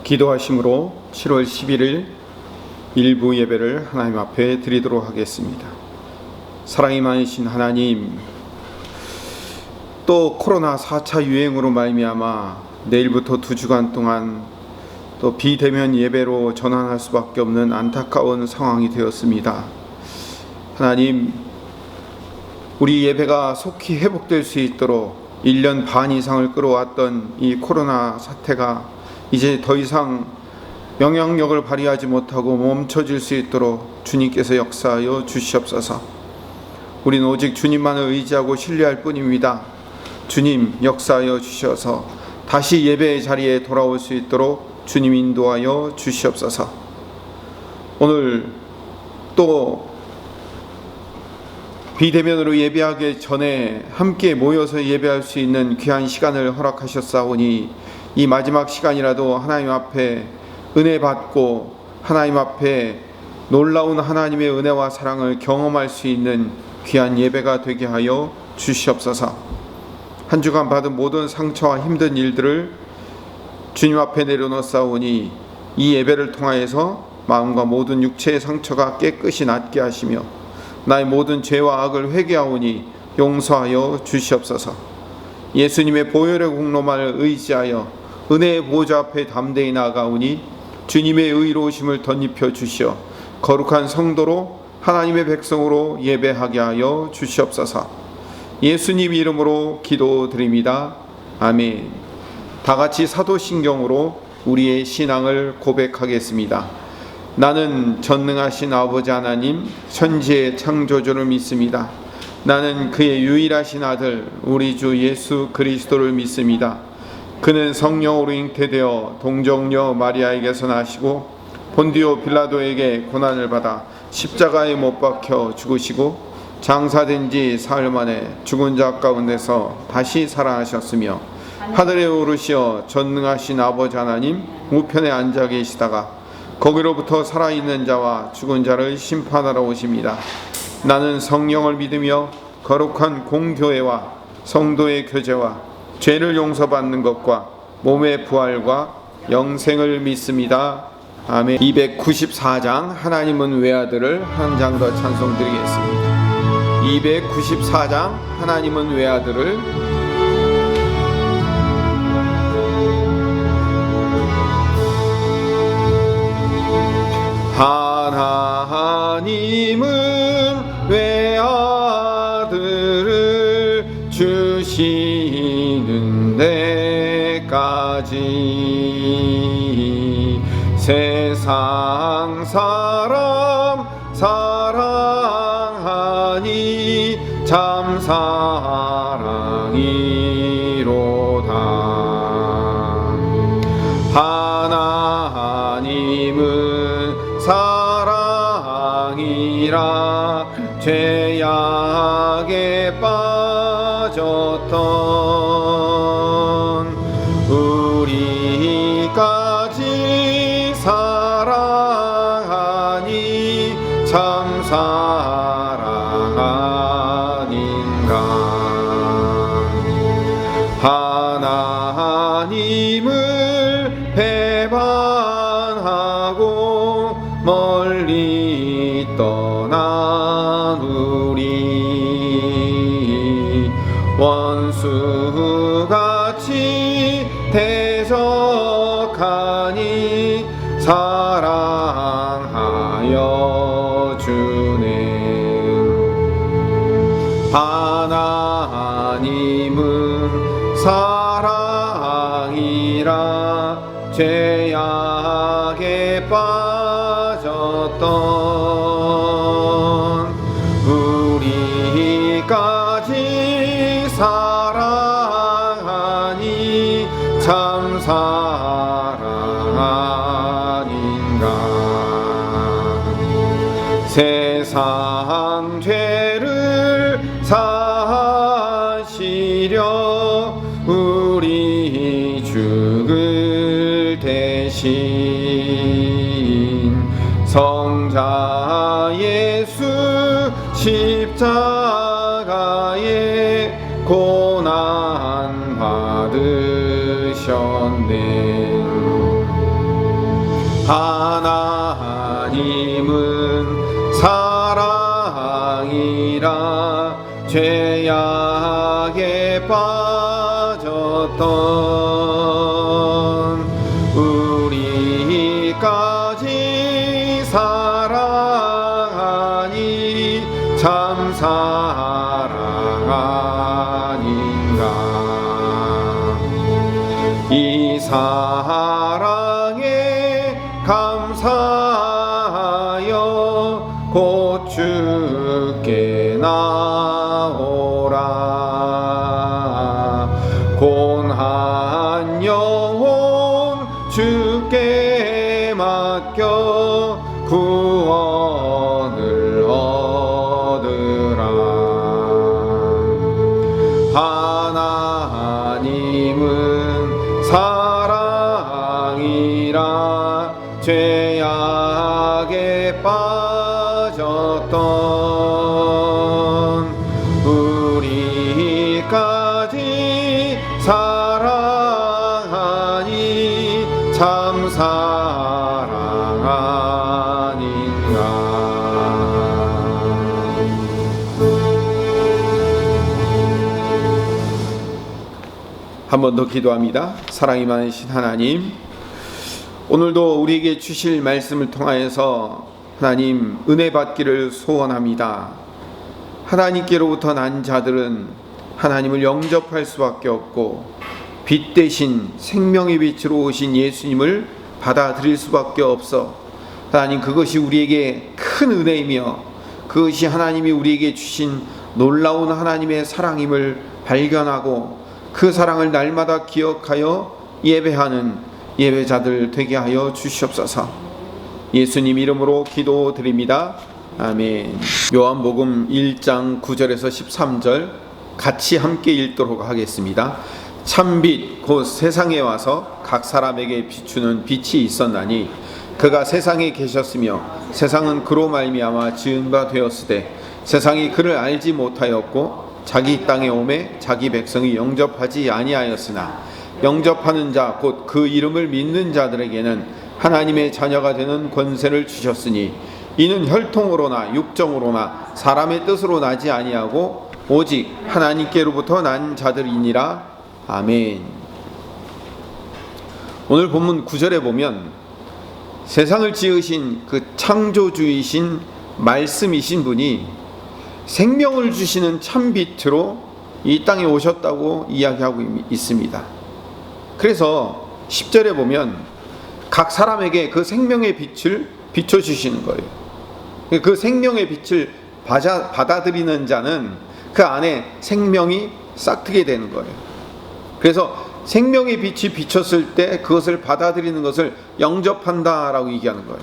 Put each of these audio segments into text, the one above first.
기도하심으로 7월 11일 일부 예배를 하나님 앞에 드리도록 하겠습니다. 사랑이 많으신 하나님, 또 코로나 4차 유행으로 말미암아 내일부터 2주간 동안 또 비대면 예배로 전환할 수밖에 없는 안타까운 상황이 되었습니다. 하나님, 우리 예배가 속히 회복될 수 있도록 1년 반 이상을 끌어왔던 이 코로나 사태가 이제 더 이상 영향력을 발휘하지 못하고 멈춰질 수 있도록 주님께서 역사하여 주시옵소서. 우리는 오직 주님만을 의지하고 신뢰할 뿐입니다. 주님 역사하여 주셔서 다시 예배의 자리에 돌아올 수 있도록 주님 인도하여 주시옵소서. 오늘 또 비대면으로 예배하기 전에 함께 모여서 예배할 수 있는 귀한 시간을 허락하셨사오니 이 마지막 시간이라도 하나님 앞에 은혜 받고 하나님 앞에 놀라운 하나님의 은혜와 사랑을 경험할 수 있는 귀한 예배가 되게 하여 주시옵소서. 한 주간 받은 모든 상처와 힘든 일들을 주님 앞에 내려놓사오니 이 예배를 통하여서 마음과 모든 육체의 상처가 깨끗이 낫게 하시며 나의 모든 죄와 악을 회개하오니 용서하여 주시옵소서. 예수님의 보혈의 공로만을 의지하여 은혜의 보좌 앞에 담대히 나아가오니 주님의 의로우심을 덧입혀 주시어 거룩한 성도로 하나님의 백성으로 예배하게 하여 주시옵소서. 예수님 이름으로 기도드립니다. 아멘. 다같이 사도신경으로 우리의 신앙을 고백하겠습니다. 나는 전능하신 아버지 하나님 천지의 창조주를 믿습니다. 나는 그의 유일하신 아들 우리 주 예수 그리스도를 믿습니다. 그는 성령으로 잉태되어 동정녀 마리아에게서 나시고 본디오 빌라도에게 고난을 받아 십자가에 못 박혀 죽으시고 장사된 지 사흘 만에 죽은 자 가운데서 다시 살아나셨으며 하늘에 오르시어 전능하신 아버지 하나님 우편에 앉아 계시다가 거기로부터 살아있는 자와 죽은 자를 심판하러 오십니다. 나는 성령을 믿으며 거룩한 공교회와 성도의 교제와 죄를 용서받는 것과 몸의 부활과 영생을 믿습니다. 아멘. 294장 하나님은 외아들을 한 장 더 찬송드리겠습니다. 294장 하나님은 외아들을 하나님은 외아들을 주시는 데까지 세상 사람 사랑하니 참 사랑이로다. 하나님은 사랑이라 죄악에 빠졌던 우리까지 사랑하니 참 사랑 아닌가. 하나님을 배반하고 멀리 떠난 우리 원수같이 대적하니 사랑하여 주네. 하나님은 사랑이라 죄악에 빠졌던 우리까지 사랑하니 참 사랑 아닌가. 세상 죄를 사시려 우리 죽을 대신 성자 예수 십자가에 고난 '셨네. 하나님은 사랑이라 죄악에 빠졌던 우리까지 사랑하니 참 사랑 아닌가. 이 사랑에 감사하여 곧 주께 나오라. 곤한 영혼 주께 맡겨 구원을 얻으라. 하나님은 사랑이라 죄악에 빠졌던 우리까지 사랑하니 참 사랑 아닌가. 한 번 더 기도합니다. 사랑이 많으신 하나님, 오늘도 우리에게 주실 말씀을 통하여서 하나님 은혜 받기를 소원합니다. 하나님께로부터 난 자들은 하나님을 영접할 수밖에 없고 빛 대신 생명의 빛으로 오신 예수님을 받아들일 수밖에 없어 하나님, 그것이 우리에게 큰 은혜이며 그것이 하나님이 우리에게 주신 놀라운 하나님의 사랑임을 발견하고 그 사랑을 날마다 기억하여 예배하는 예배자들 되게 하여 주시옵소서. 예수님 이름으로 기도드립니다. 아멘. 요한복음 1장 9절에서 13절 같이 함께 읽도록 하겠습니다. 참빛 곧 세상에 와서 각 사람에게 비추는 빛이 있었나니 그가 세상에 계셨으며 세상은 그로 말미암아 지은 바 되었으되 세상이 그를 알지 못하였고 자기 땅에 오매 자기 백성이 영접하지 아니하였으나 영접하는 자 곧 그 이름을 믿는 자들에게는 하나님의 자녀가 되는 권세를 주셨으니 이는 혈통으로나 육정으로나 사람의 뜻으로 나지 아니하고 오직 하나님께로부터 난 자들이니라. 아멘. 오늘 본문 9절에 보면 세상을 지으신 그 창조주이신 말씀이신 분이 생명을 주시는 참빛으로 이 땅에 오셨다고 이야기하고 있습니다. 그래서 10절에 보면 각 사람에게 그 생명의 빛을 비춰주시는 거예요. 그 생명의 빛을 받아들이는 자는 그 안에 생명이 싹트게 되는 거예요. 그래서 생명의 빛이 비쳤을 때 그것을 받아들이는 것을 영접한다라고 얘기하는 거예요.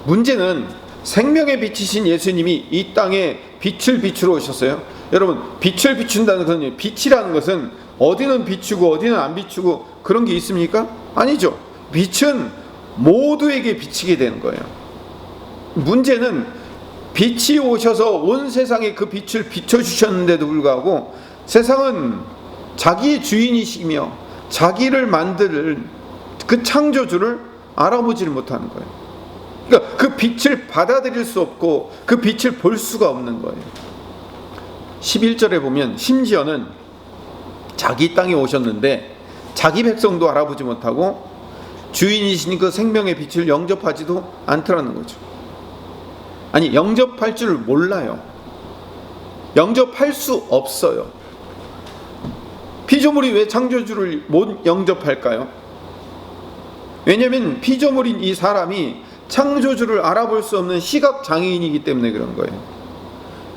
문제는 생명의 빛이신 예수님이 이 땅에 빛을 비추러 오셨어요. 여러분, 빛을 비춘다는 것은, 빛이라는 것은 어디는 비추고 어디는 안 비추고 그런 게 있습니까? 아니죠. 빛은 모두에게 비치게 되는 거예요. 문제는 빛이 오셔서 온 세상에 그 빛을 비춰주셨는데도 불구하고 세상은 자기의 주인이시며 자기를 만들 그 창조주를 알아보지를 못하는 거예요. 그러니까 그 빛을 받아들일 수 없고 그 빛을 볼 수가 없는 거예요. 11절에 보면 심지어는 자기 땅에 오셨는데 자기 백성도 알아보지 못하고 주인이신 그 생명의 빛을 영접하지도 않더라는 거죠. 아니, 영접할 줄 몰라요. 영접할 수 없어요. 피조물이 왜 창조주를 못 영접할까요? 왜냐하면 피조물인 이 사람이 창조주를 알아볼 수 없는 시각장애인이기 때문에 그런 거예요.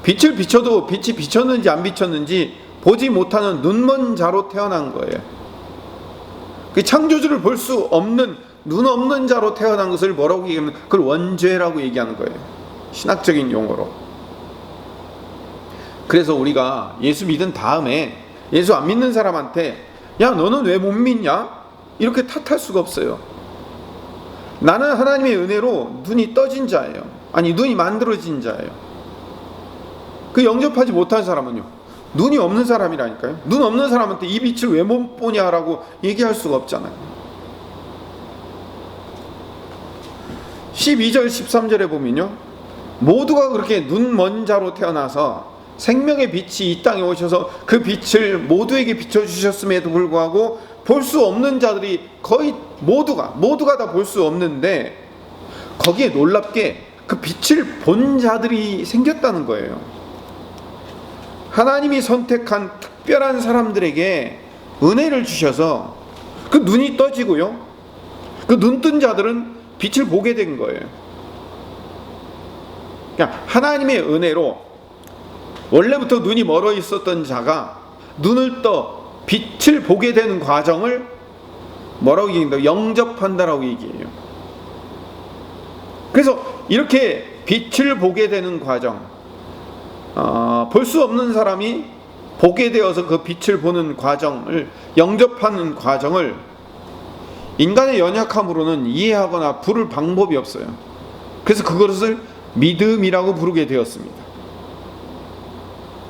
빛을 비춰도 빛이 비쳤는지 안 비쳤는지 보지 못하는 눈먼 자로 태어난 거예요. 그 창조주를 볼 수 없는 눈 없는 자로 태어난 것을 뭐라고 얘기하면 그걸 원죄라고 얘기하는 거예요. 신학적인 용어로. 그래서 우리가 예수 믿은 다음에 예수 안 믿는 사람한테 야, 너는 왜 못 믿냐? 이렇게 탓할 수가 없어요. 나는 하나님의 은혜로 눈이 떠진 자예요. 아니, 눈이 만들어진 자예요. 그 영접하지 못한 사람은요, 눈이 없는 사람이라니까요. 눈 없는 사람한테 이 빛을 왜 못 보냐라고 얘기할 수가 없잖아요. 12절 13절에 보면요, 모두가 그렇게 눈먼 자로 태어나서 생명의 빛이 이 땅에 오셔서 그 빛을 모두에게 비춰주셨음에도 불구하고 볼 수 없는 자들이 거의 모두가 다 볼 수 없는데, 거기에 놀랍게 그 빛을 본 자들이 생겼다는 거예요. 하나님이 선택한 특별한 사람들에게 은혜를 주셔서 그 눈이 떠지고요, 그 눈뜬 자들은 빛을 보게 된 거예요. 그러니까 하나님의 은혜로 원래부터 눈이 멀어 있었던 자가 눈을 떠 빛을 보게 되는 과정을 뭐라고 얘기한다? 영접한다라고 얘기해요. 그래서 이렇게 빛을 보게 되는 과정, 볼 수 없는 사람이 보게 되어서 그 빛을 보는 과정을, 영접하는 과정을 인간의 연약함으로는 이해하거나 부를 방법이 없어요. 그래서 그것을 믿음이라고 부르게 되었습니다.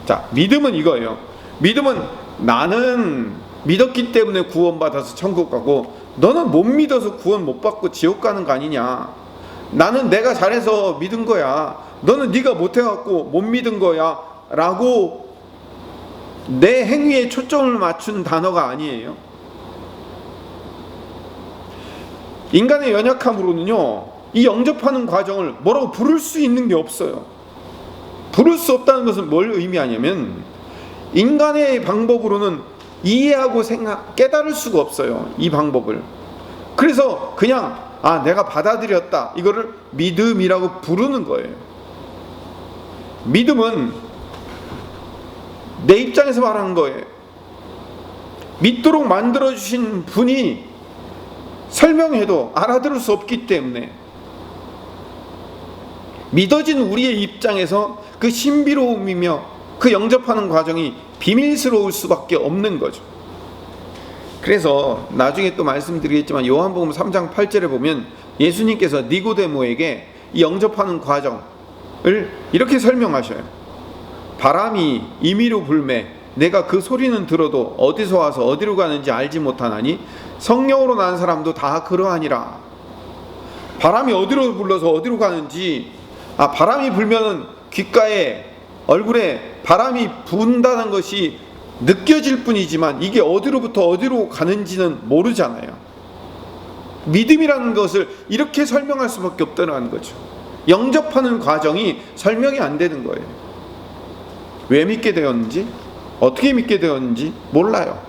자, 믿음은 이거예요. 믿음은 나는 믿었기 때문에 구원받아서 천국 가고 너는 못 믿어서 구원 못 받고 지옥 가는 거 아니냐. 나는 내가 잘해서 믿은 거야, 너는 네가 못해갖고 못 믿은 거야 라고 내 행위에 초점을 맞춘 단어가 아니에요. 인간의 연약함으로는요, 이 영접하는 과정을 뭐라고 부를 수 있는 게 없어요. 부를 수 없다는 것은 뭘 의미하냐면, 인간의 방법으로는 이해하고 깨달을 수가 없어요, 이 방법을. 그래서 그냥 내가 받아들였다, 이거를 믿음이라고 부르는 거예요. 믿음은 내 입장에서 말하는 거예요. 믿도록 만들어주신 분이 설명해도 알아들을 수 없기 때문에 믿어진 우리의 입장에서 그 신비로움이며 그 영접하는 과정이 비밀스러울 수밖에 없는 거죠. 그래서 나중에 또 말씀드리겠지만 요한복음 3장 8절에 보면 예수님께서 니고데모에게 이 영접하는 과정을 이렇게 설명하셔요. 바람이 임의로 불매 내가 그 소리는 들어도 어디서 와서 어디로 가는지 알지 못하나니 성령으로 난 사람도 다 그러하니라. 바람이 어디로 불러서 어디로 가는지, 바람이 불면은 귓가에 얼굴에 바람이 분다는 것이 느껴질 뿐이지만 이게 어디로부터 어디로 가는지는 모르잖아요. 믿음이라는 것을 이렇게 설명할 수밖에 없다는 거죠. 영접하는 과정이 설명이 안 되는 거예요. 왜 믿게 되었는지, 어떻게 믿게 되었는지 몰라요.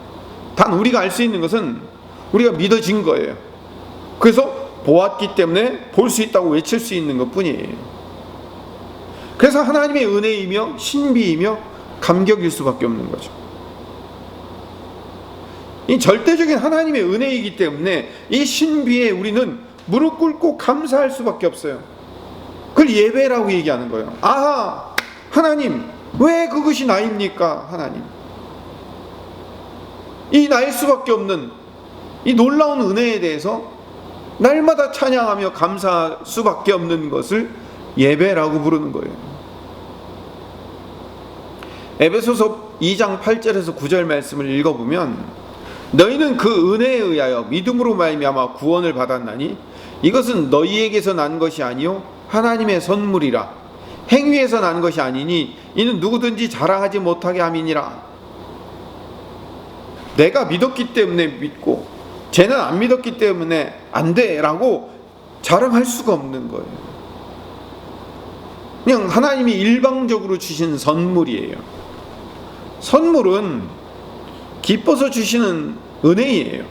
단 우리가 알 수 있는 것은 우리가 믿어진 거예요. 그래서 보았기 때문에 볼 수 있다고 외칠 수 있는 것 뿐이에요. 그래서 하나님의 은혜이며 신비이며 감격일 수밖에 없는 거죠. 이 절대적인 하나님의 은혜이기 때문에 이 신비에 우리는 무릎 꿇고 감사할 수밖에 없어요. 그걸 예배라고 얘기하는 거예요. 하나님, 왜 그것이 나입니까? 하나님, 이 나일 수밖에 없는 이 놀라운 은혜에 대해서 날마다 찬양하며 감사할 수밖에 없는 것을 예배라고 부르는 거예요. 에베소서 2장 8절에서 9절 말씀을 읽어보면, 너희는 그 은혜에 의하여 믿음으로 말미암아 구원을 받았나니 이것은 너희에게서 난 것이 아니요 하나님의 선물이라. 행위에서 난 것이 아니니 이는 누구든지 자랑하지 못하게 함이니라. 내가 믿었기 때문에 믿고 쟤는 안 믿었기 때문에 안 돼 라고 자랑할 수가 없는 거예요. 그냥 하나님이 일방적으로 주신 선물이에요. 선물은 기뻐서 주시는 은혜예요.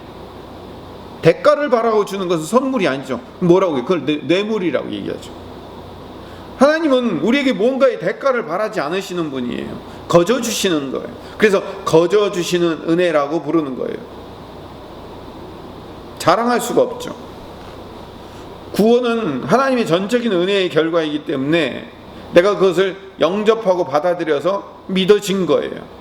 대가를 바라고 주는 것은 선물이 아니죠. 뭐라고 해요? 그걸 뇌물이라고 얘기하죠. 하나님은 우리에게 뭔가의 대가를 바라지 않으시는 분이에요. 거저 주시는 거예요. 그래서 거저 주시는 은혜라고 부르는 거예요. 자랑할 수가 없죠. 구원은 하나님의 전적인 은혜의 결과이기 때문에 내가 그것을 영접하고 받아들여서 믿어진 거예요.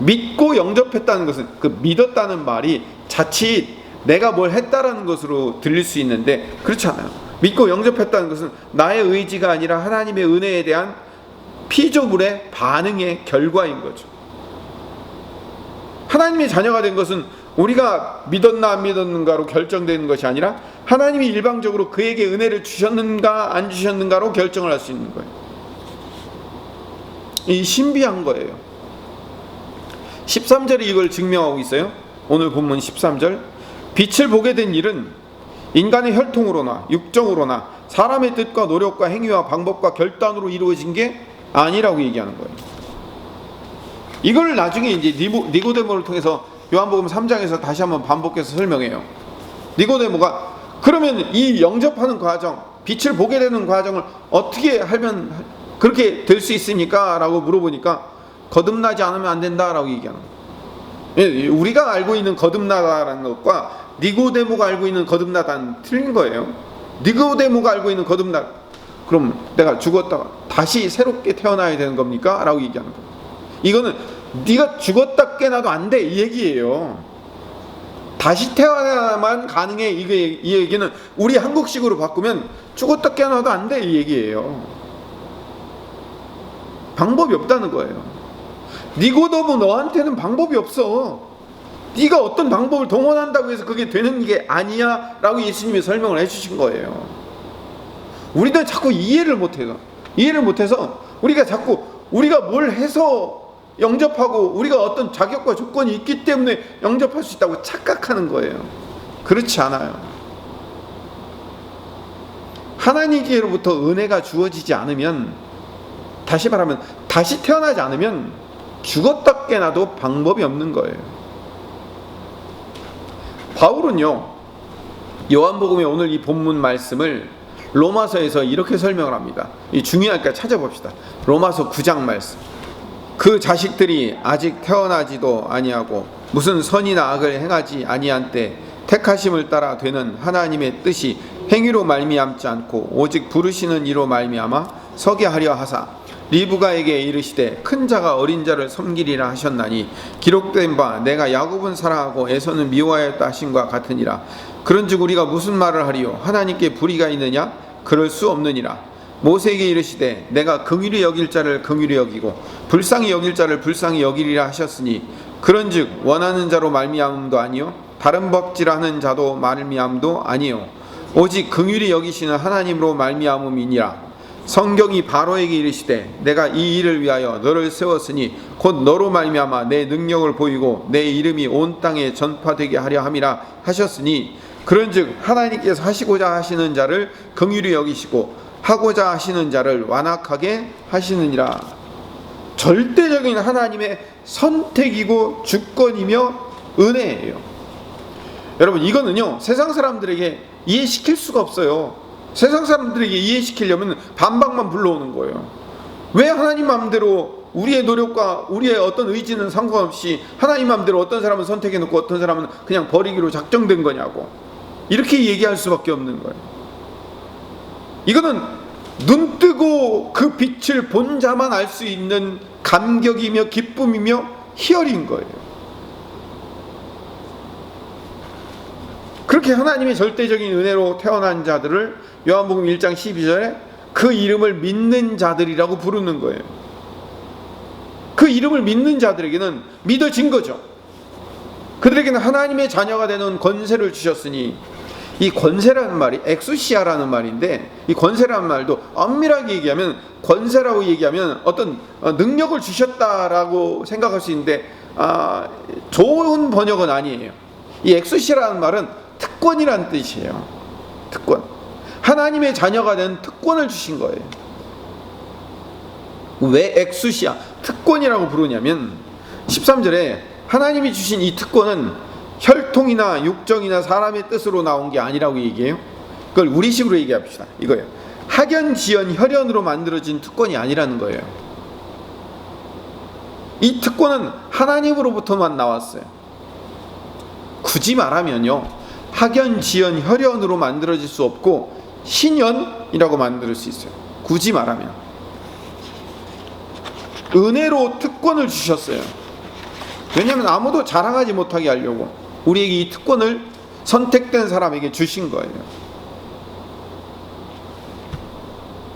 믿고 영접했다는 것은, 그 믿었다는 말이 자칫 내가 뭘 했다라는 것으로 들릴 수 있는데 그렇지 않아요. 믿고 영접했다는 것은 나의 의지가 아니라 하나님의 은혜에 대한 피조물의 반응의 결과인 거죠. 하나님의 자녀가 된 것은 우리가 믿었나 안 믿었는가로 결정되는 것이 아니라 하나님이 일방적으로 그에게 은혜를 주셨는가 안 주셨는가로 결정을 할 수 있는 거예요. 이 신비한 거예요. 13절이 이걸 증명하고 있어요. 오늘 본문 13절. 빛을 보게 된 일은 인간의 혈통으로나 육정으로나 사람의 뜻과 노력과 행위와 방법과 결단으로 이루어진 게 아니라고 얘기하는 거예요. 이걸 나중에 이제 니고데모를 통해서 요한복음 3장에서 다시 한번 반복해서 설명해요. 니고데모가 그러면 이 영접하는 과정, 빛을 보게 되는 과정을 어떻게 하면 그렇게 될 수 있습니까? 라고 물어보니까 거듭나지 않으면 안 된다라고 얘기하는 거예요. 우리가 알고 있는 거듭나다라는 것과 니고데모가 알고 있는 거듭나다는 틀린 거예요. 니고데모가 알고 있는 거듭나, 그럼 내가 죽었다가 다시 새롭게 태어나야 되는 겁니까? 라고 얘기하는 거예요. 이거는 네가 죽었다 깨나도 안 돼, 이 얘기예요. 다시 태어나야만 가능해, 이 얘기는 우리 한국식으로 바꾸면 죽었다 깨나도 안 돼, 이 얘기예요. 방법이 없다는 거예요. 니고데모 너한테는 방법이 없어. 네가 어떤 방법을 동원한다고 해서 그게 되는 게 아니야 라고 예수님이 설명을 해주신 거예요. 우리는 자꾸 이해를 못해서 우리가 뭘 해서 영접하고 우리가 어떤 자격과 조건이 있기 때문에 영접할 수 있다고 착각하는 거예요. 그렇지 않아요. 하나님께로부터 은혜가 주어지지 않으면, 다시 말하면 다시 태어나지 않으면 죽었다 깨나도 방법이 없는 거예요. 바울은요, 요한복음의 오늘 이 본문 말씀을 로마서에서 이렇게 설명을 합니다. 이 중요하니까 찾아봅시다. 로마서 9장 말씀. 그 자식들이 아직 태어나지도 아니하고 무슨 선이나 악을 행하지 아니한 때 택하심을 따라 되는 하나님의 뜻이 행위로 말미암지 않고 오직 부르시는 이로 말미암아 서게 하려 하사 리브가에게 이르시되 큰 자가 어린 자를 섬기리라 하셨나니 기록된 바 내가 야곱은 사랑하고 에서는 미워하였다 하신과 같으니라. 그런즉 우리가 무슨 말을 하리요? 하나님께 불의가 있느냐? 그럴 수 없느니라. 모세에게 이르시되 내가 긍휼히 여길 자를 긍휼히 여기고 불쌍히 여길 자를 불쌍히 여기리라 하셨으니 그런즉 원하는 자로 말미암음도 아니요 다른 법지라 하는 자도 말미암도 아니요 오직 긍휼히 여기시는 하나님으로 말미암음이니라. 성경이 바로에게 이르시되 내가 이 일을 위하여 너를 세웠으니 곧 너로 말미암아 내 능력을 보이고 내 이름이 온 땅에 전파되게 하려 함이라 하셨으니 그런즉 하나님께서 하시고자 하시는 자를 긍휼히 여기시고 하고자 하시는 자를 완악하게 하시느니라. 절대적인 하나님의 선택이고 주권이며 은혜예요. 여러분, 이거는요 세상 사람들에게 이해시킬 수가 없어요. 세상 사람들에게 이해시키려면 반박만 불러오는 거예요. 왜 하나님 마음대로 우리의 노력과 우리의 어떤 의지는 상관없이 하나님 마음대로 어떤 사람은 선택해놓고 어떤 사람은 그냥 버리기로 작정된 거냐고, 이렇게 얘기할 수밖에 없는 거예요. 이거는 눈 뜨고 그 빛을 본 자만 알 수 있는 감격이며 기쁨이며 희열인 거예요. 그렇게 하나님의 절대적인 은혜로 태어난 자들을 요한복음 1장 12절에 그 이름을 믿는 자들이라고 부르는 거예요. 그 이름을 믿는 자들에게는 믿어진 거죠. 그들에게는 하나님의 자녀가 되는 권세를 주셨으니, 이 권세라는 말이 엑수시아라는 말인데, 이 권세라는 말도 엄밀하게 얘기하면 권세라고 얘기하면 어떤 능력을 주셨다라고 생각할 수 있는데 좋은 번역은 아니에요. 이 엑수시아라는 말은 특권이라는 뜻이에요. 특권. 하나님의 자녀가 된 특권을 주신 거예요. 왜 엑수시아, 특권이라고 부르냐면 13절에 하나님이 주신 이 특권은 혈통이나 육정이나 사람의 뜻으로 나온 게 아니라고 얘기해요. 그걸 우리식으로 얘기합시다. 이거예요. 학연, 지연, 혈연으로 만들어진 특권이 아니라는 거예요. 이 특권은 하나님으로부터만 나왔어요. 굳이 말하면요, 학연, 지연, 혈연으로 만들어질 수 없고 신연이라고 만들 수 있어요. 굳이 말하면 은혜로 특권을 주셨어요. 왜냐하면 아무도 자랑하지 못하게 하려고 우리에게 이 특권을 선택된 사람에게 주신 거예요.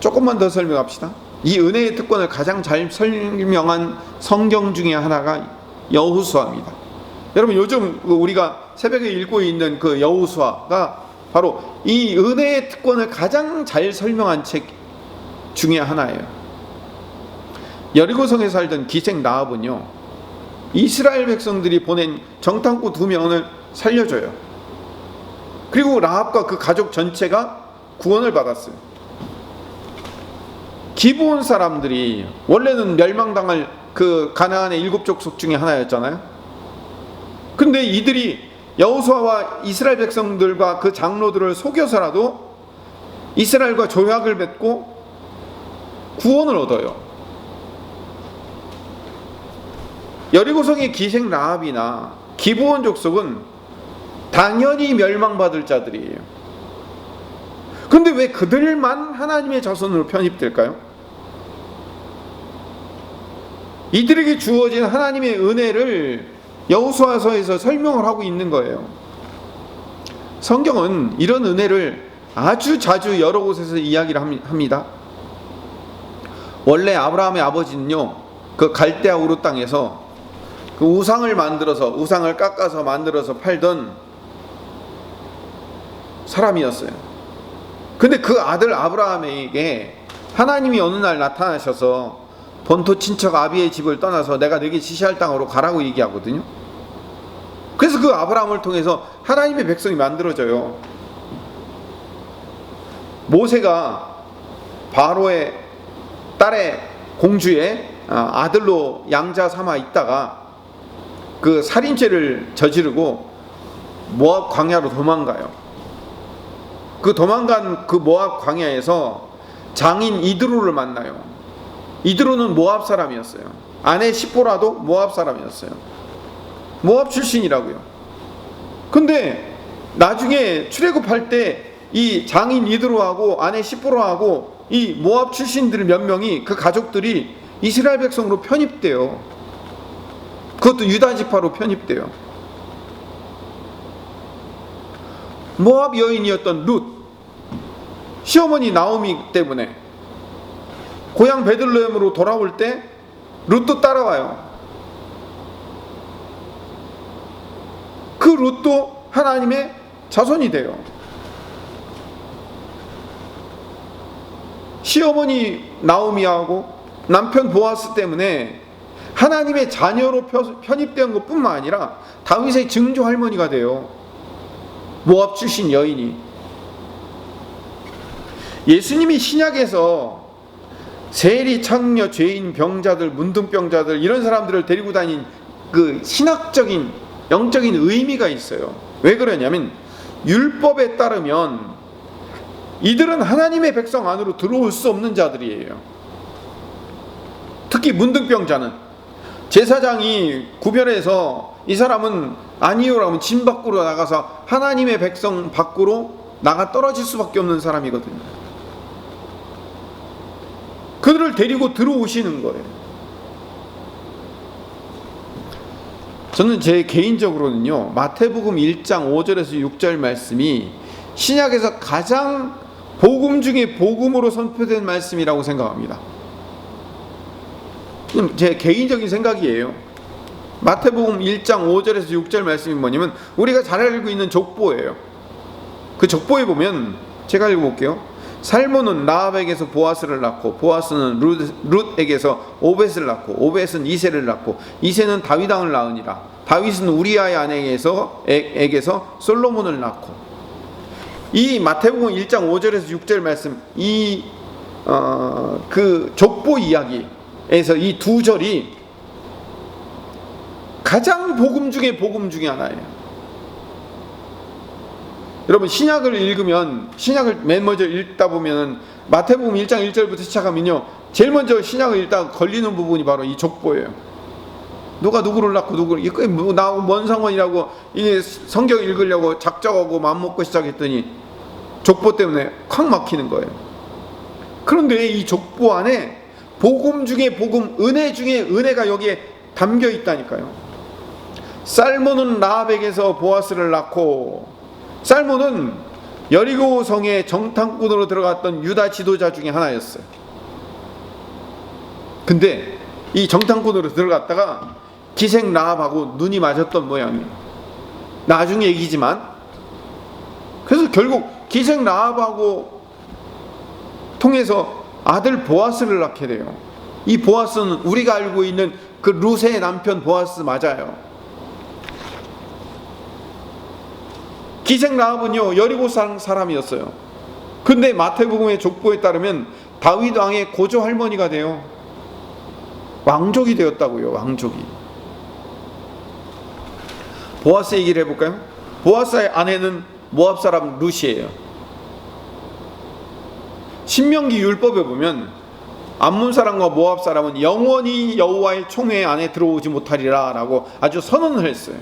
조금만 더 설명합시다. 이 은혜의 특권을 가장 잘 설명한 성경 중에 하나가 여호수아입니다. 여러분, 요즘 우리가 새벽에 읽고 있는 그 여호수아가 바로 이 은혜의 특권을 가장 잘 설명한 책 중에 하나예요. 여리고성에 살던 기생 라합은요, 이스라엘 백성들이 보낸 정탐꾼 2명을 살려줘요. 그리고 라합과 그 가족 전체가 구원을 받았어요. 기브온 사람들이 원래는 멸망당할 그 가나안의 7족속 중에 하나였잖아요. 근데 이들이 여호수아와 이스라엘 백성들과 그 장로들을 속여서라도 이스라엘과 조약을 맺고 구원을 얻어요. 여리고성의 기생 라합이나 기브온 족속은 당연히 멸망받을 자들이에요. 근데 왜 그들만 하나님의 자손으로 편입될까요? 이들에게 주어진 하나님의 은혜를 여호수아서에서 설명을 하고 있는 거예요. 성경은 이런 은혜를 아주 자주 여러 곳에서 이야기를 합니다. 원래 아브라함의 아버지는요, 그 갈대아 우르 땅에서 그 우상을 깎아서 만들어서 팔던 사람이었어요. 근데 그 아들 아브라함에게 하나님이 어느 날 나타나셔서 본토 친척 아비의 집을 떠나서 내가 너에게 지시할 땅으로 가라고 얘기하거든요. 그래서 그 아브라함을 통해서 하나님의 백성이 만들어져요. 모세가 바로의 딸의 공주의 아들로 양자 삼아 있다가 그 살인죄를 저지르고 모압 광야로 도망가요. 그 도망간 그 모압 광야에서 장인 이드로를 만나요. 이드로는 모압 사람이었어요. 아내 시보라도 모압 사람이었어요. 모압 출신이라고요. 근데 나중에 출애굽할 때 이 장인 이드로하고 아내 시보라하고 이 모압 출신들 몇 명이, 그 가족들이 이스라엘 백성으로 편입돼요. 그것도 유다 지파로 편입돼요. 모압 여인이었던 룻, 시어머니 나오미 때문에 고향 베들레헴으로 돌아올 때 룻도 따라와요. 그 룻도 하나님의 자손이 돼요. 시어머니 나오미하고 남편 보아스 때문에 하나님의 자녀로 편입된 것뿐만 아니라 다윗의 증조 할머니가 돼요. 모압 출신 여인이. 예수님이 신약에서 세리, 창녀, 죄인, 병자들, 문둥병자들 이런 사람들을 데리고 다닌 그 신학적인 영적인 의미가 있어요. 왜 그러냐면 율법에 따르면 이들은 하나님의 백성 안으로 들어올 수 없는 자들이에요. 특히 문둥병자는 제사장이 구별해서 이 사람은 아니요라면 진 밖으로 나가서 하나님의 백성 밖으로 나가 떨어질 수밖에 없는 사람이거든요. 그들을 데리고 들어오시는 거예요. 저는 제 개인적으로는요, 마태복음 1장 5절에서 6절 말씀이 신약에서 가장 복음 중에 복음으로 선포된 말씀이라고 생각합니다. 제 개인적인 생각이에요. 마태복음 1장 5절에서 6절 말씀이 뭐냐면 우리가 잘 알고 있는 족보예요. 그 족보에 보면 제가 읽어볼게요. 살몬은 라합에게서 보아스를 낳고 보아스는 룻에게서 오벳을 낳고 오벳은 이새를 낳고 이새는 다윗 왕을 낳으니라. 다윗은 우리아의 아내에게서 솔로몬을 낳고. 이 마태복음 1장 5절에서 6절 말씀, 그 족보 이야기에서 이 두 절이 가장 복음 중에 하나예요. 여러분, 신약을 읽으면, 신약을 맨 먼저 읽다 보면 마태복음 1장 1절부터 시작하면요, 제일 먼저 신약을 읽다가 걸리는 부분이 바로 이 족보예요. 누가 누구를 낳고 누구를, 이게 나하고 뭔 상관이라고 이 성경 읽으려고 작정하고 마음먹고 시작했더니 족보 때문에 콱 막히는 거예요. 그런데 이 족보 안에 복음 중에 복음, 은혜 중에 은혜가 여기에 담겨 있다니까요. 살몬은 라합에게서 보아스를 낳고, 살몬은 여리고 성의 정탐꾼으로 들어갔던 유다 지도자 중에 하나였어요. 근데 이 정탐꾼으로 들어갔다가 기생 라합하고 눈이 맞았던 모양이에요. 나중 얘기지만. 그래서 결국 기생 라합하고 통해서 아들 보아스를 낳게 돼요. 이 보아스는 우리가 알고 있는 그 룻의 남편 보아스 맞아요. 기생 라합은요 여리고 사람이었어요. 근데 마태복음의 족보에 따르면 다윗 왕의 고조 할머니가 돼요. 왕족이 되었다고요. 왕족이. 보아스 얘기를 해볼까요? 보아스의 아내는 모압 사람 룻이에요. 신명기 율법에 보면 암몬 사람과 모압 사람은 영원히 여호와의 총회 안에 들어오지 못하리라 라고 아주 선언을 했어요.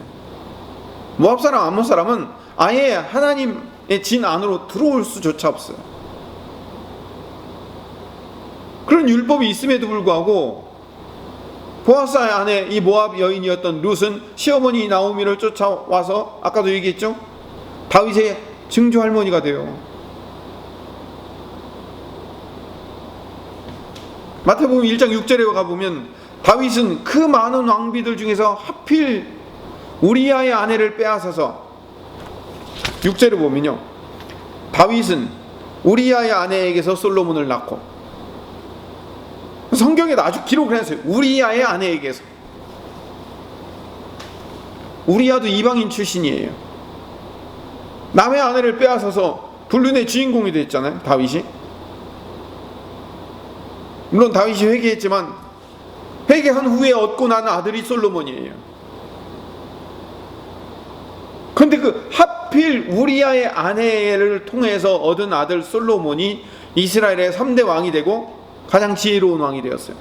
모압 사람, 암몬 사람은 아예 하나님의 진 안으로 들어올 수조차 없어요. 그런 율법이 있음에도 불구하고 보아스의 아내 이 모압 여인이었던 룻은 시어머니 나오미를 쫓아와서 아까도 얘기했죠? 다윗의 증조 할머니가 돼요. 마태복음 1장 6절에 가보면 다윗은 그 많은 왕비들 중에서 하필 우리아의 아내를 빼앗아서 6절에 보면요 다윗은 우리아의 아내에게서 솔로몬을 낳고 성경에도 아주 기록을 했어요. 우리아의 아내에게서. 우리아도 이방인 출신이에요. 남의 아내를 빼앗아서 불륜의 주인공이 됐잖아요 다윗이. 물론 다윗이 회개했지만 회개한 후에 얻고 난 아들이 솔로몬이에요. 그런데 그 하필 우리아의 아내를 통해서 얻은 아들 솔로몬이 이스라엘의 3대 왕이 되고 가장 지혜로운 왕이 되었어요.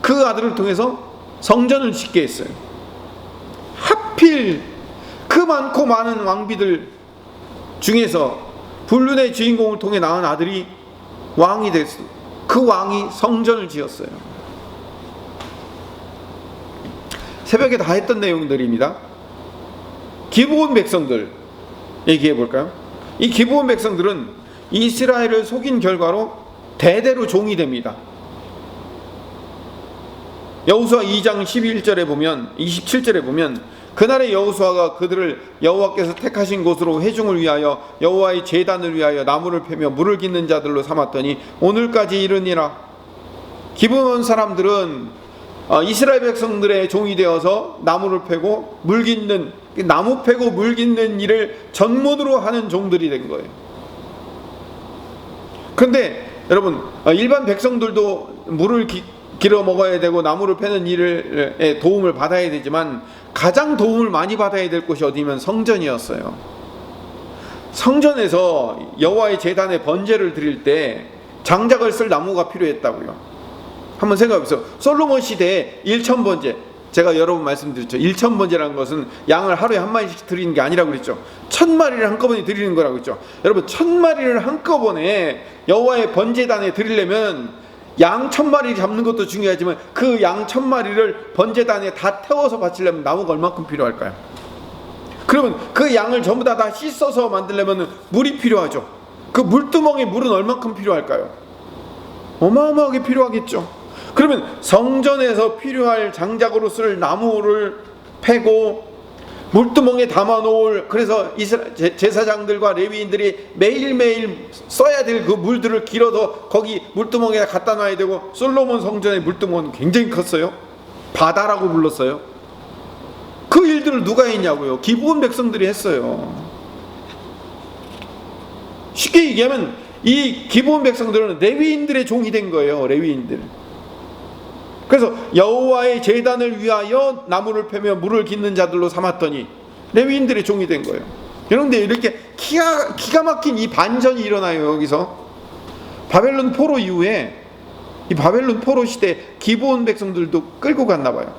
그 아들을 통해서 성전을 짓게 했어요. 하필 그 많고 많은 왕비들 중에서 불륜의 주인공을 통해 낳은 아들이 왕이 됐어요. 그 왕이 성전을 지었어요. 새벽에 다 했던 내용들입니다. 기브온 백성들 얘기해 볼까요? 이 기브온 백성들은 이스라엘을 속인 결과로 대대로 종이 됩니다. 여호수아 2장 11절에 보면 27절에 보면 그날의 여호수아가 그들을 여호와께서 택하신 곳으로 회중을 위하여 여호와의 제단을 위하여 나무를 패며 물을 깃는 자들로 삼았더니 오늘까지 이르니라. 기브온 사람들은 이스라엘 백성들의 종이 되어서 나무를 패고 물 깃는, 나무 패고 물 깃는 일을 전문으로 하는 종들이 된 거예요. 그런데 여러분 일반 백성들도 물을 길어 먹어야 되고 나무를 패는 일에 도움을 받아야 되지만 가장 도움을 많이 받아야 될 곳이 어디면 성전이었어요. 성전에서 여호와의 제단에 번제를 드릴 때 장작을 쓸 나무가 필요했다고요. 한번 생각해보세요. 솔로몬 시대에 1000번제, 제가 여러 번 말씀드렸죠. 1000번제라는 것은 양을 하루에 한 마리씩 드리는 게 아니라고 그랬죠. 1000마리를 한꺼번에 드리는 거라고 그랬죠. 여러분 1000마리를 한꺼번에 여호와의 번제단에 드리려면 양 1000마리 잡는 것도 중요하지만 그 양 1000마리를 번제단에 다 태워서 바치려면 나무가 얼마큼 필요할까요? 그러면 그 양을 전부 다 씻어서 만들려면 물이 필요하죠. 그 물두멍에 물은 얼마큼 필요할까요? 어마어마하게 필요하겠죠. 그러면 성전에서 필요할 장작으로 쓸 나무를 패고 물두멍에 담아놓을, 그래서 제사장들과 레위인들이 매일매일 써야 될 그 물들을 길어서 거기 물두멍에 갖다 놔야 되고, 솔로몬 성전의 물두멍은 굉장히 컸어요. 바다라고 불렀어요. 그 일들을 누가 했냐고요? 기브온 백성들이 했어요. 쉽게 얘기하면 이 기브온 백성들은 레위인들의 종이 된 거예요. 레위인들. 그래서 여호와의 제단을 위하여 나무를 패며 물을 깃는 자들로 삼았더니 레위인들의 종이 된 거예요. 그런데 이렇게 기가 막힌 이 반전이 일어나요. 여기서 바벨론 포로 이후에, 이 바벨론 포로 시대 기브온 백성들도 끌고 갔나 봐요.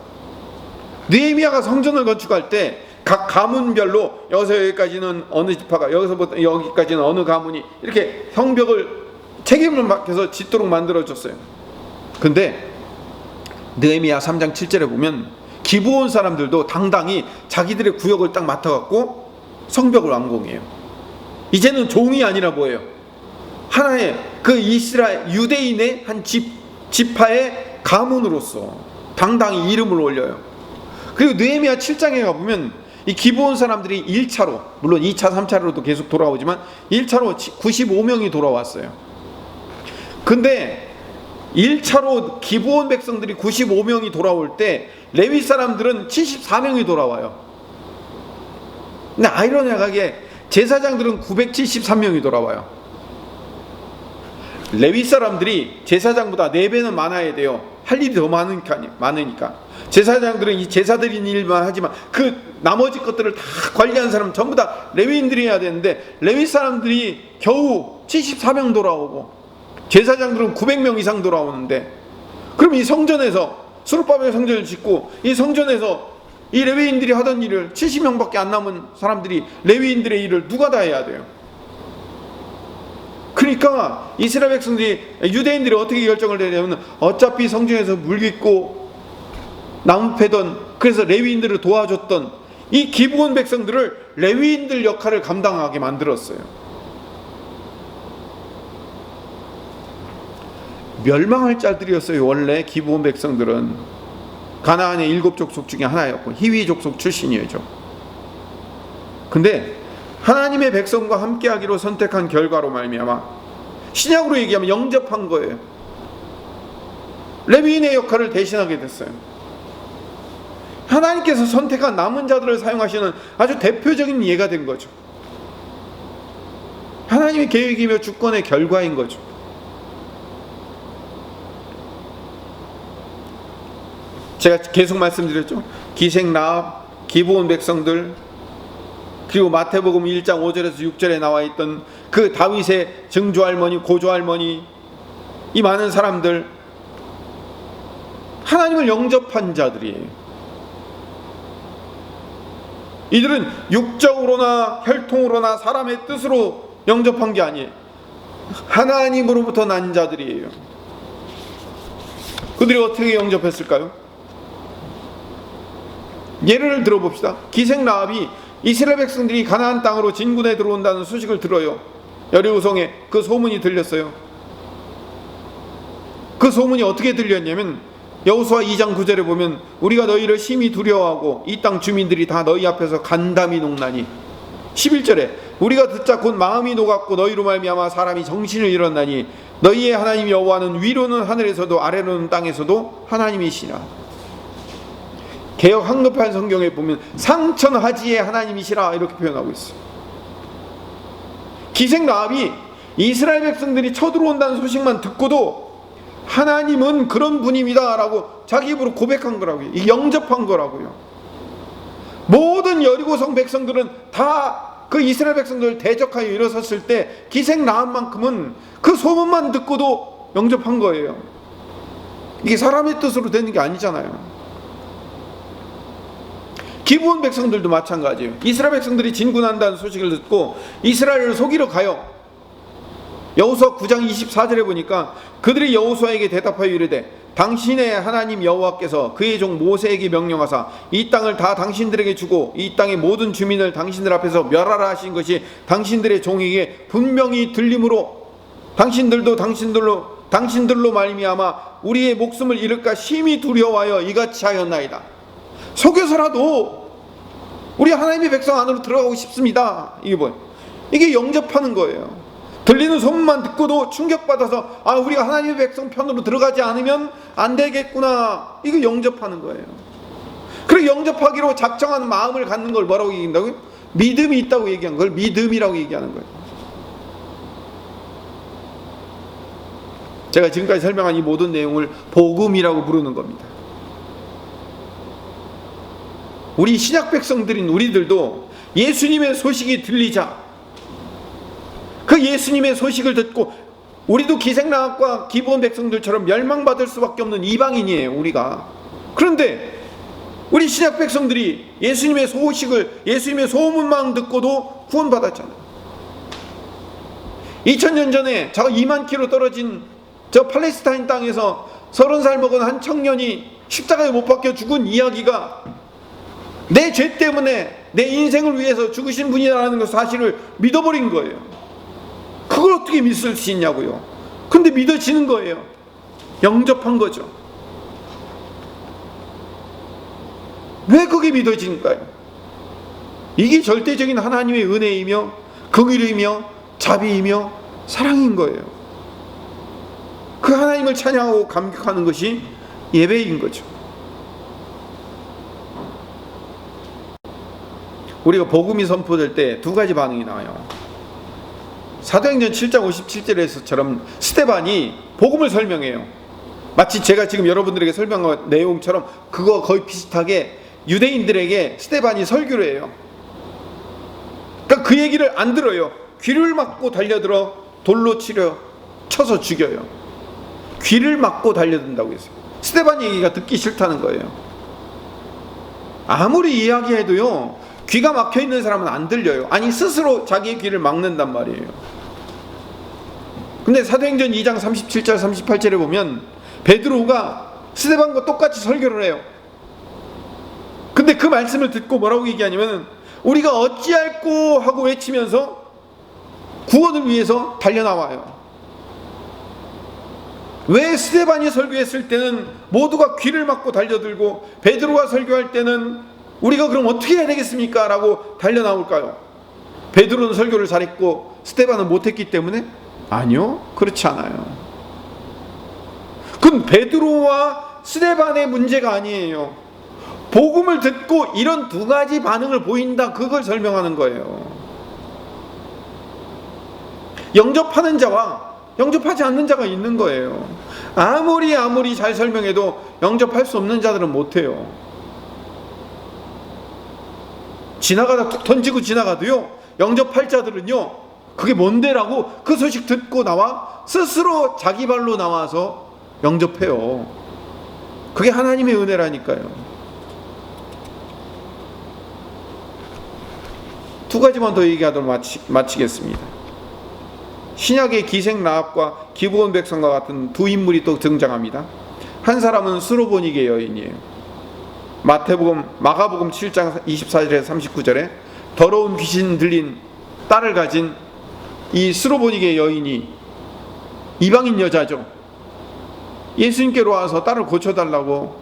느헤미야가 성전을 건축할 때 각 가문별로 여기서 여기까지는 어느 지파가, 여기서부터 여기까지는 어느 가문이, 이렇게 성벽을 책임을 맡겨서 짓도록 만들어줬어요. 근데 느헤미야 3장 7절에 보면 기브온 사람들도 당당히 자기들의 구역을 딱 맡아갖고 성벽을 완공해요. 이제는 종이 아니라 뭐예요? 하나의 그 이스라엘 유대인의 한 지파의 가문으로서 당당히 이름을 올려요. 그리고 느헤미야 7장에 가보면 이 기브온 사람들이 1차로, 물론 2차 3차로도 계속 돌아오지만 1차로 95명이 돌아왔어요. 근데 1차로 기브온 백성들이 95명이 돌아올 때 레위 사람들은 74명이 돌아와요. 근데 아이러니하게 제사장들은 973명이 돌아와요. 레위 사람들이 제사장보다 4배는 많아야 돼요. 할 일이 더 많으니까. 제사장들은 이 제사 드리는 일만 하지만 그 나머지 것들을 다 관리하는 사람 전부 다 레위인들이 해야 되는데, 레위 사람들이 겨우 74명 돌아오고 제사장들은 900명 이상 돌아오는데, 그럼 이 성전에서 스룹바벨 성전을 짓고 이 성전에서 이 레위인들이 하던 일을 70명밖에 안 남은 사람들이 레위인들의 일을 누가 다 해야 돼요? 그러니까 이스라엘 백성들이, 유대인들이 어떻게 결정을 내냐면 어차피 성전에서 물 깃고 나무 패던, 그래서 레위인들을 도와줬던 이 기브온 백성들을 레위인들 역할을 감당하게 만들었어요. 멸망할 자들이었어요. 원래 기브온 백성들은 가나안의 7족속 중에 하나였고 히위 족속 출신이었죠. 근데 하나님의 백성과 함께하기로 선택한 결과로 말미암아, 신약으로 얘기하면 영접한 거예요. 레위인의 역할을 대신하게 됐어요. 하나님께서 선택한 남은 자들을 사용하시는 아주 대표적인 예가 된 거죠. 하나님의 계획이며 주권의 결과인 거죠. 제가 계속 말씀드렸죠. 기생 라합, 기브온 백성들, 그리고 마태복음 1장 5절에서 6절에 나와 있던 그 다윗의 증조할머니, 고조할머니, 이 많은 사람들, 하나님을 영접한 자들이에요. 이들은 육적으로나 혈통으로나 사람의 뜻으로 영접한 게 아니에요. 하나님으로부터 난 자들이에요. 그들이 어떻게 영접했을까요? 예를 들어봅시다. 기생 라합이 이스라엘 백성들이 가나안 땅으로 진군해 들어온다는 소식을 들어요. 여리고성에 그 소문이 들렸어요. 그 소문이 어떻게 들렸냐면 여호수아 2장 9절에 보면 우리가 너희를 심히 두려워하고 이 땅 주민들이 다 너희 앞에서 간담이 녹나니, 11절에 우리가 듣자 곧 마음이 녹았고 너희로 말미암아 사람이 정신을 잃었나니 너희의 하나님 여호와는 위로는 하늘에서도 아래로는 땅에서도 하나님이시라. 개역 한글판 성경에 보면 상천하지의 하나님이시라 이렇게 표현하고 있어요. 기생 라합이 이스라엘 백성들이 쳐들어온다는 소식만 듣고도 하나님은 그런 분입니다 라고 자기 입으로 고백한 거라고요. 영접한 거라고요. 모든 여리고성 백성들은 다 그 이스라엘 백성들을 대적하여 일어섰을 때 기생 라합만큼은 그 소문만 듣고도 영접한 거예요. 이게 사람의 뜻으로 되는 게 아니잖아요. 기브온 백성들도 마찬가지예요. 이스라엘 백성들이 진군한다는 소식을 듣고 이스라엘을 속이러 가요. 여호수아 9장 24절에 보니까 그들이 여호수아에게 대답하여 이르되 당신의 하나님 여호와께서 그의 종 모세에게 명령하사 이 땅을 다 당신들에게 주고 이 땅의 모든 주민을 당신들 앞에서 멸하라 하신 것이 당신들의 종에게 분명히 들림으로 당신들도 당신들로 말미암아 우리의 목숨을 잃을까 심히 두려워하여 이같이 하였나이다. 속여서라도 우리 하나님의 백성 안으로 들어가고 싶습니다. 이게 뭐예요? 이게 영접하는 거예요. 들리는 소문만 듣고도 충격받아서 우리가 하나님의 백성 편으로 들어가지 않으면 안 되겠구나. 이거 영접하는 거예요. 그리고 영접하기로 작정하는 마음을 갖는 걸 뭐라고 얘기한다고요? 믿음이 있다고 얘기한 걸 믿음이라고 얘기하는 거예요. 제가 지금까지 설명한 이 모든 내용을 복음이라고 부르는 겁니다. 우리 신약 백성들인 우리들도 예수님의 소식이 들리자 그 예수님의 소식을 듣고 우리도 기생라합과 기브온 백성들처럼 멸망받을 수밖에 없는 이방인이에요. 우리가. 그런데 우리 신약 백성들이 예수님의 소식을, 예수님의 소문만 듣고도 구원받았잖아요. 2000년 전에 저 2만 킬로 떨어진 저 팔레스타인 땅에서 30살 먹은 한 청년이 십자가에 못 박혀 죽은 이야기가 내 죄 때문에 내 인생을 위해서 죽으신 분이라는 사실을 믿어버린 거예요. 그걸 어떻게 믿을 수 있냐고요. 근데 믿어지는 거예요. 영접한 거죠. 왜 그게 믿어지는가요? 이게 절대적인 하나님의 은혜이며 긍휼이며 자비이며 사랑인 거예요. 그 하나님을 찬양하고 감격하는 것이 예배인 거죠. 우리가 복음이 선포될 때 두 가지 반응이 나와요. 사도행전 7장 57절에서처럼 스데반이 복음을 설명해요. 마치 제가 지금 여러분들에게 설명한 내용처럼 그거 거의 비슷하게 유대인들에게 스데반이 설교를 해요. 그러니까 그 얘기를 안 들어요. 귀를 막고 달려들어 돌로 쳐서 죽여요. 귀를 막고 달려든다고 했어요. 스데반 얘기가 듣기 싫다는 거예요. 아무리 이야기해도요, 귀가 막혀 있는 사람은 안 들려요. 아니, 스스로 자기의 귀를 막는단 말이에요. 근데 사도행전 2장 37절 38절에 보면 베드로가 스데반과 똑같이 설교를 해요. 근데 그 말씀을 듣고 뭐라고 얘기하냐면, 우리가 어찌할꼬 하고 외치면서 구원을 위해서 달려나와요. 왜 스데반이 설교했을 때는 모두가 귀를 막고 달려들고 베드로가 설교할 때는 우리가 그럼 어떻게 해야 되겠습니까? 라고 달려나올까요? 베드로는 설교를 잘했고 스데반은 못했기 때문에? 아니요, 그렇지 않아요. 그건 베드로와 스데반의 문제가 아니에요. 복음을 듣고 이런 두 가지 반응을 보인다, 그걸 설명하는 거예요. 영접하는 자와 영접하지 않는 자가 있는 거예요. 아무리 잘 설명해도 영접할 수 없는 자들은 못해요. 지나가다 툭 던지고 지나가도요, 영접할 자들은요, 그게 뭔데라고 그 소식 듣고 나와 스스로 자기 발로 나와서 영접해요. 그게 하나님의 은혜라니까요. 두 가지만 더 얘기하도록 마치겠습니다. 신약의 기생 라합과 기브온 백성과 같은 두 인물이 또 등장합니다. 한 사람은 스로보니게 여인이에요. 마가복음 7장 24절에서 39절에 더러운 귀신 들린 딸을 가진 이 스로보니게 여인이 이방인 여자죠. 예수님께로 와서 딸을 고쳐달라고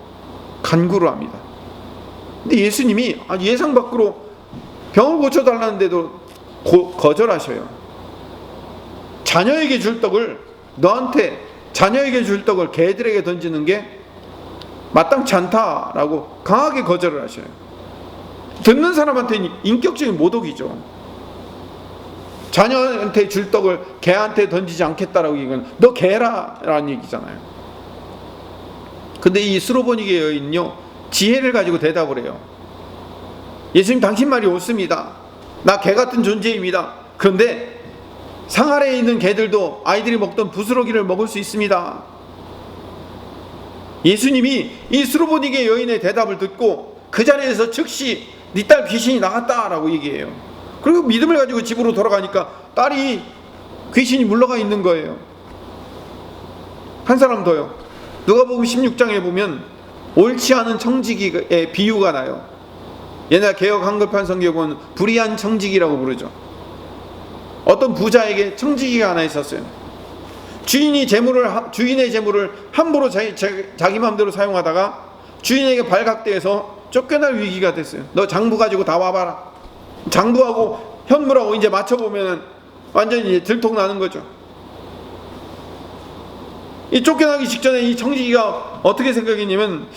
간구를 합니다. 근데 예수님이 예상 밖으로 병을 고쳐달라는데도 거절하셔요. 자녀에게 줄 떡을 개들에게 던지는 게 마땅치 않다라고 강하게 거절을 하셔요. 듣는 사람한테는 인격적인 모독이죠. 자녀한테 줄 떡을 개한테 던지지 않겠다라고 얘기하면 너 개라라는 얘기잖아요. 근데 이 스로보니게 여인은요, 지혜를 가지고 대답을 해요. 예수님, 당신 말이 옳습니다. 나 개 같은 존재입니다. 그런데 상 아래에 있는 개들도 아이들이 먹던 부스러기를 먹을 수 있습니다. 예수님이 이 스로보니게 여인의 대답을 듣고 그 자리에서 즉시 네 딸 귀신이 나갔다라고 얘기해요. 그리고 믿음을 가지고 집으로 돌아가니까 딸이 귀신이 물러가 있는 거예요. 한 사람 더요. 누가복음 16장에 보면 옳지 않은 청지기의 비유가 나요. 옛날 개역 한글판 성경에 보면 불의한 청지기라고 부르죠. 어떤 부자에게 청지기가 하나 있었어요. 주인의 재물을 함부로 자기 마음대로 사용하다가 주인에게 발각돼서 쫓겨날 위기가 됐어요. 너 장부 가지고 다 와봐라. 장부하고 현물하고 이제 맞춰보면 완전히 들통나는 거죠. 이 쫓겨나기 직전에 이 청지기가 어떻게 생각했냐면,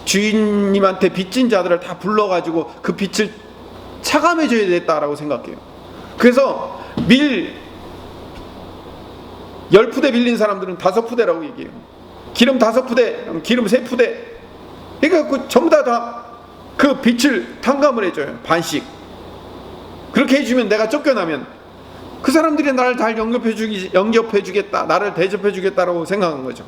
주인님한테 빚진 자들을 다 불러가지고 그 빚을 차감해줘야 되겠다라고 생각해요. 그래서 10푸대 빌린 사람들은 5푸대라고 얘기해요. 기름 5푸대, 기름 3푸대. 그러니까 전부 다 그 빚을 탕감을 해줘요. 반씩. 그렇게 해주면 내가 쫓겨나면 그 사람들이 나를 잘 영접해주겠다, 나를 대접해주겠다라고 생각한 거죠.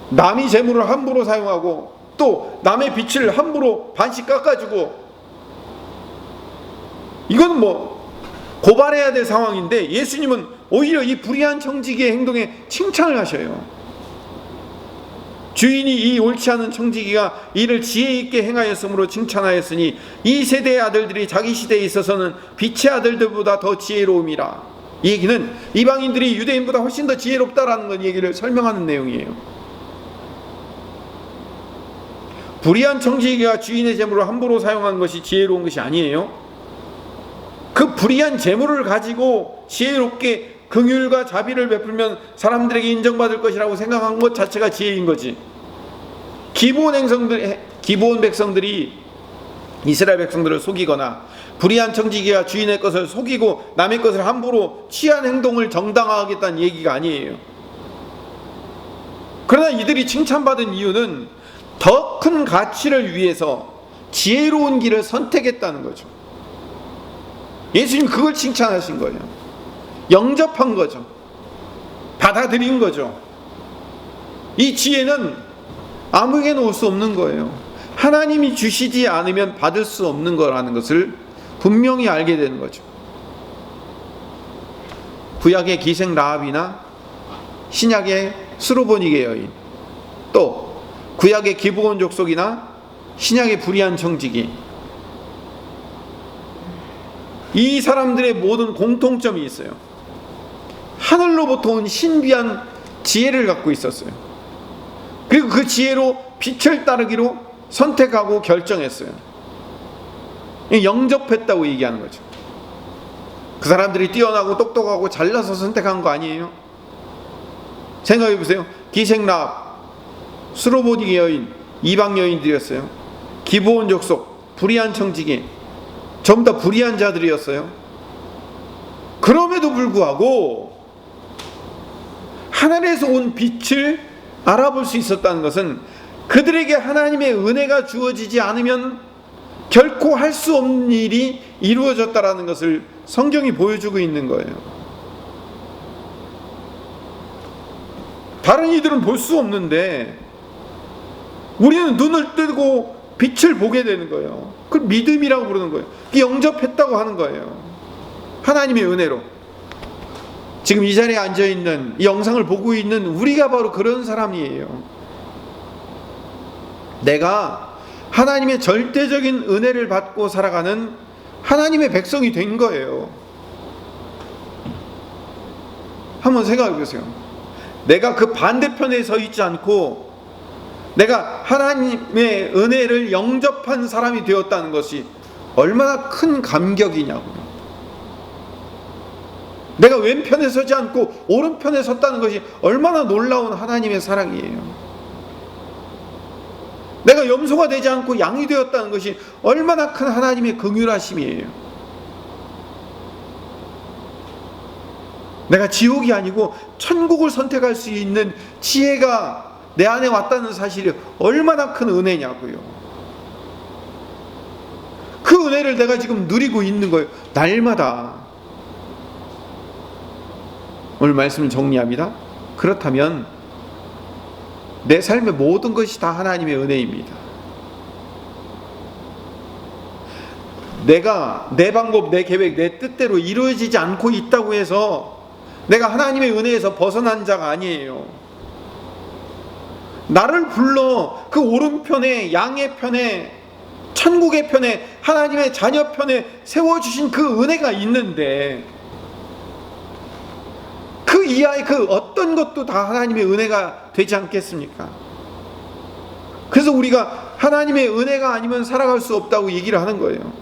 남의 재물을 함부로 사용하고 또 남의 빚을 함부로 반씩 깎아주고, 이건 고발해야 될 상황인데 예수님은 오히려 이 불의한 청지기의 행동에 칭찬을 하셔요. 주인이 이 옳지 않은 청지기가 이를 지혜 있게 행하였으므로 칭찬하였으니 이 세대의 아들들이 자기 시대에 있어서는 빛의 아들들보다 더 지혜로움이라. 이 얘기는 이방인들이 유대인보다 훨씬 더 지혜롭다라는 건 얘기를 설명하는 내용이에요. 불의한 청지기가 주인의 재물을 함부로 사용한 것이 지혜로운 것이 아니에요. 그 불의한 재물을 가지고 지혜롭게 긍휼과 자비를 베풀면 사람들에게 인정받을 것이라고 생각한 것 자체가 지혜인 거지. 기브온 백성들이 이스라엘 백성들을 속이거나 불의한 청지기가 주인의 것을 속이고 남의 것을 함부로 취한 행동을 정당화하겠다는 얘기가 아니에요. 그러나 이들이 칭찬받은 이유는 더 큰 가치를 위해서 지혜로운 길을 선택했다는 거죠. 예수님 그걸 칭찬하신 거예요. 영접한 거죠. 받아들인 거죠. 이 지혜는 아무에게나 올 수 없는 거예요. 하나님이 주시지 않으면 받을 수 없는 거라는 것을 분명히 알게 되는 거죠. 구약의 기생 라합이나 신약의 스로보니게 여인, 또 구약의 기브온 족속이나 신약의 불의한 청지기, 이 사람들의 모든 공통점이 있어요. 하늘로부터 온 신비한 지혜를 갖고 있었어요. 그리고 그 지혜로 빛을 따르기로 선택하고 결정했어요. 영접했다고 얘기하는 거죠. 그 사람들이 뛰어나고 똑똑하고 잘나서 선택한 거 아니에요? 생각해 보세요. 기생 라합, 스로보니게 여인, 이방 여인들이었어요. 기브온 족속, 불의한 청지기, 전부 다 불의한 자들이었어요. 그럼에도 불구하고 하늘에서 온 빛을 알아볼 수 있었다는 것은 그들에게 하나님의 은혜가 주어지지 않으면 결코 할 수 없는 일이 이루어졌다라는 것을 성경이 보여주고 있는 거예요. 다른 이들은 볼 수 없는데 우리는 눈을 뜨고 빛을 보게 되는 거예요. 그걸 믿음이라고 부르는 거예요. 영접했다고 하는 거예요. 하나님의 은혜로. 지금 이 자리에 앉아있는, 이 영상을 보고 있는 우리가 바로 그런 사람이에요. 내가 하나님의 절대적인 은혜를 받고 살아가는 하나님의 백성이 된 거예요. 한번 생각해 보세요. 내가 그 반대편에 서 있지 않고 내가 하나님의 은혜를 영접한 사람이 되었다는 것이 얼마나 큰 감격이냐고요. 내가 왼편에 서지 않고 오른편에 섰다는 것이 얼마나 놀라운 하나님의 사랑이에요. 내가 염소가 되지 않고 양이 되었다는 것이 얼마나 큰 하나님의 긍휼하심이에요. 내가 지옥이 아니고 천국을 선택할 수 있는 지혜가 내 안에 왔다는 사실이 얼마나 큰 은혜냐고요. 그 은혜를 내가 지금 누리고 있는 거예요. 날마다. 오늘 말씀을 정리합니다. 그렇다면 내 삶의 모든 것이 다 하나님의 은혜입니다. 내가 내 방법, 내 계획, 내 뜻대로 이루어지지 않고 있다고 해서 내가 하나님의 은혜에서 벗어난 자가 아니에요. 나를 불러 그 오른편에, 양의 편에, 천국의 편에, 하나님의 자녀 편에 세워주신 그 은혜가 있는데 그 이하의 그 어떤 것도 다 하나님의 은혜가 되지 않겠습니까? 그래서 우리가 하나님의 은혜가 아니면 살아갈 수 없다고 얘기를 하는 거예요.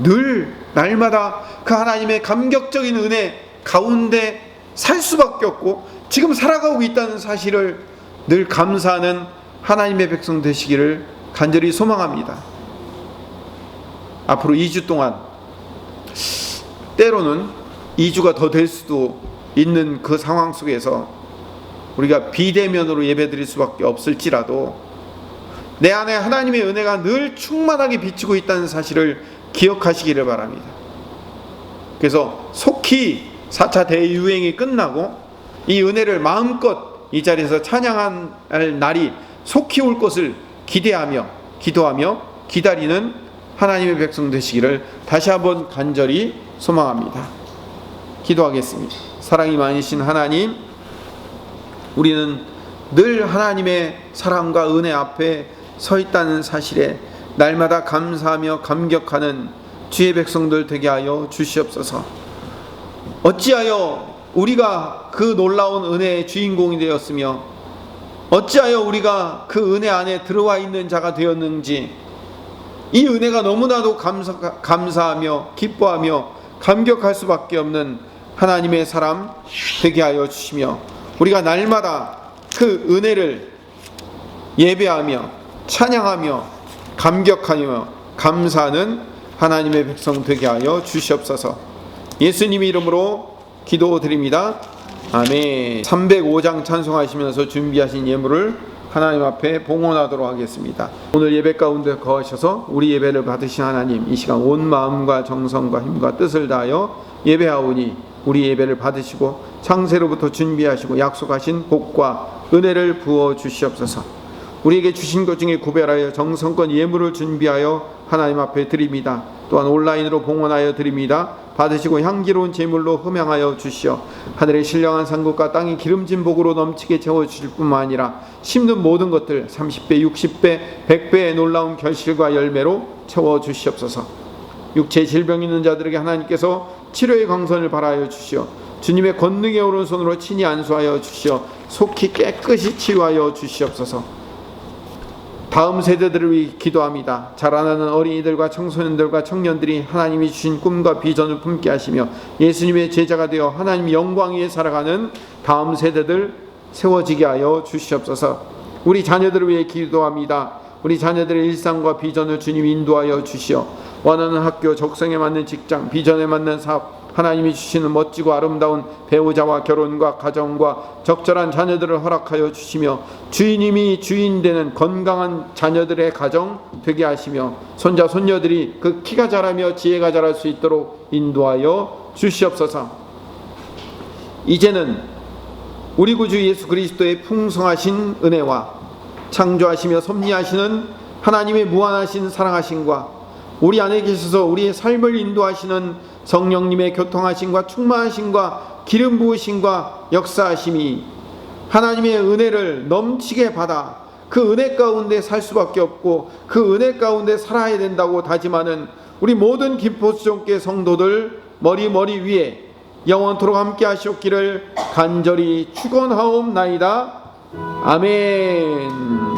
늘 날마다 그 하나님의 감격적인 은혜 가운데 살 수밖에 없고 지금 살아가고 있다는 사실을 늘 감사하는 하나님의 백성 되시기를 간절히 소망합니다. 앞으로 2주 동안 때로는 2주가 더 될 수도 있는 그 상황 속에서 우리가 비대면으로 예배드릴 수밖에 없을지라도 내 안에 하나님의 은혜가 늘 충만하게 비치고 있다는 사실을 기억하시기를 바랍니다. 그래서 속히 4차 대유행이 끝나고 이 은혜를 마음껏 이 자리에서 찬양할 날이 속히 올 것을 기대하며 기도하며 기다리는 하나님의 백성 되시기를 다시 한번 간절히 소망합니다. 기도하겠습니다. 사랑이 많으신 하나님, 우리는 늘 하나님의 사랑과 은혜 앞에 서 있다는 사실에 날마다 감사하며 감격하는 주의 백성들 되게 하여 주시옵소서. 어찌하여 우리가 그 놀라운 은혜의 주인공이 되었으며 어찌하여 우리가 그 은혜 안에 들어와 있는 자가 되었는지, 이 은혜가 너무나도 감사하며 기뻐하며 감격할 수밖에 없는 하나님의 사람 되게 하여 주시며, 우리가 날마다 그 은혜를 예배하며 찬양하며 감격하며 감사하는 하나님의 백성 되게 하여 주시옵소서. 예수님의 이름으로 기도드립니다. 아멘. 305장 찬송하시면서 준비하신 예물을 하나님 앞에 봉헌하도록 하겠습니다. 오늘 예배 가운데 거하셔서 우리 예배를 받으신 하나님, 이 시간 온 마음과 정성과 힘과 뜻을 다하여 예배하오니 우리 예배를 받으시고 창세로부터 준비하시고 약속하신 복과 은혜를 부어 주시옵소서. 우리에게 주신 것 중에 구별하여 정성껏 예물을 준비하여 하나님 앞에 드립니다. 또한 온라인으로 봉헌하여 드립니다. 받으시고 향기로운 제물로 흠양하여 주시어 하늘의 신령한 상급과 땅이 기름진 복으로 넘치게 채워주실 뿐만 아니라 심는 모든 것들 30배, 60배, 100배의 놀라운 결실과 열매로 채워주시옵소서. 육체 질병 있는 자들에게 하나님께서 치료의 광선을 발하여 주시어 주님의 권능의 오른손으로 친히 안수하여 주시어 속히 깨끗이 치유하여 주시옵소서. 다음 세대들을 위해 기도합니다. 자라나는 어린이들과 청소년들과 청년들이 하나님이 주신 꿈과 비전을 품게 하시며 예수님의 제자가 되어 하나님 영광 위에 살아가는 다음 세대들 세워지게 하여 주시옵소서. 우리 자녀들을 위해 기도합니다. 우리 자녀들의 일상과 비전을 주님 인도하여 주시어 원하는 학교, 적성에 맞는 직장, 비전에 맞는 사업, 하나님이 주시는 멋지고 아름다운 배우자와 결혼과 가정과 적절한 자녀들을 허락하여 주시며 주인님이 주인 되는 건강한 자녀들의 가정 되게 하시며 손자 손녀들이 그 키가 자라며 지혜가 자랄 수 있도록 인도하여 주시옵소서. 이제는 우리 구주 예수 그리스도의 풍성하신 은혜와 창조하시며 섭리하시는 하나님의 무한하신 사랑하심과 우리 안에 계셔서 우리의 삶을 인도하시는 성령님의 교통하심과 충만하심과 기름 부으심과 역사하심이 하나님의 은혜를 넘치게 받아 그 은혜 가운데 살 수밖에 없고 그 은혜 가운데 살아야 된다고 다짐하는 우리 모든 김포수종교 성도들 머리 위에 영원토록 함께 하시옵기를 간절히 축원하옵나이다. 아멘.